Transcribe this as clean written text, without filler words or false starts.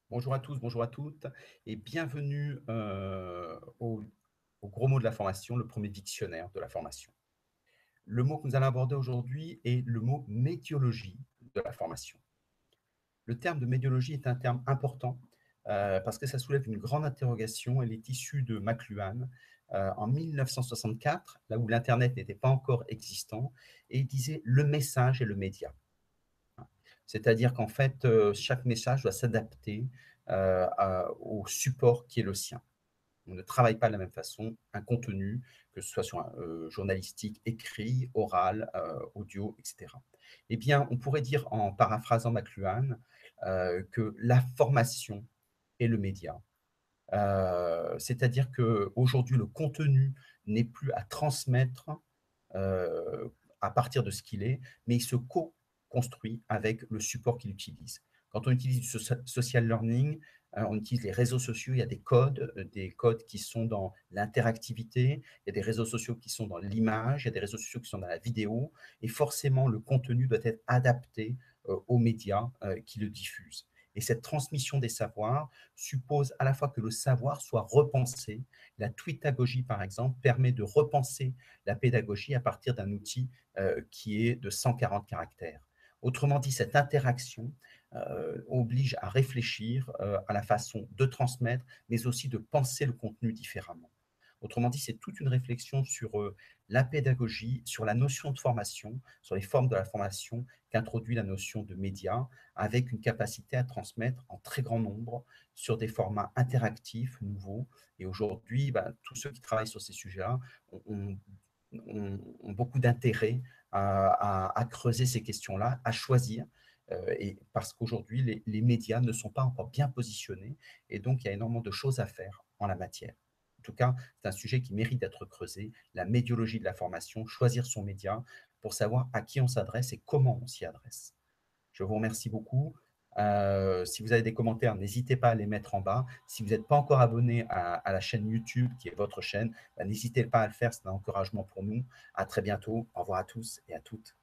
Bonjour à tous, bonjour à toutes et bienvenue, au gros mot de la formation, le premier dictionnaire de la formation. Le mot que nous allons aborder aujourd'hui est le mot médiologie de la formation. Le terme de médiologie est un terme important, parce que ça soulève une grande interrogation. Elle est issue de McLuhan, en 1964, là où l'internet n'était pas encore existant, et il disait: «Le message et le média». C'est-à-dire qu'en fait, chaque message doit s'adapter, à au support qui est le sien. On ne travaille pas de la même façon un contenu, que ce soit sur un, journalistique, écrit, oral, audio et cetera. Eh bien, on pourrait dire en paraphrasant McLuhan, que la formation est le média. C'est-à-dire qu'aujourd'hui, le contenu n'est plus à transmettre, heu, à partir de ce qu'il est, mais il se co-construit avec le support qu'il utilise. Quand on utilise du social learning, on utilise les réseaux sociaux, il y a des codes qui sont dans l'interactivité, il y a des réseaux sociaux qui sont dans l'image, il y a des réseaux sociaux qui sont dans la vidéo et forcément le contenu doit être adapté, aux médias, qui le diffusent et cette transmission des savoirs suppose à la fois que le savoir soit repensé. La tweetagogie, par exemple, permet de repenser la pédagogie à partir d'un outil qui est de 140 caractères. Autrement dit, cette interaction oblige à réfléchir à la façon de transmettre, mais aussi de penser le contenu différemment. Autrement dit, c'est toute une réflexion sur la pédagogie, sur la notion de formation, sur les formes de la formation qu'introduit la notion de média, avec une capacité à transmettre en très grand nombre sur des formats interactifs, nouveaux. Et aujourd'hui, bah, tous ceux qui travaillent sur ces sujets-là ont beaucoup d'intérêt à creuser ces questions-là, à choisir. Et parce qu'aujourd'hui, les médias ne sont pas encore bien positionnés et donc il y a énormément de choses à faire en la matière. En tout cas, c'est un sujet qui mérite d'être creusé, la médiologie de la formation, choisir son média pour savoir à qui on s'adresse et comment on s'y adresse. Je vous remercie beaucoup. Si vous avez des commentaires, n'hésitez pas à les mettre en bas. Si vous n'êtes pas encore abonné à la chaîne YouTube, qui est votre chaîne, bah, n'hésitez pas à le faire, c'est un encouragement pour nous. À très bientôt. Au revoir à tous et à toutes.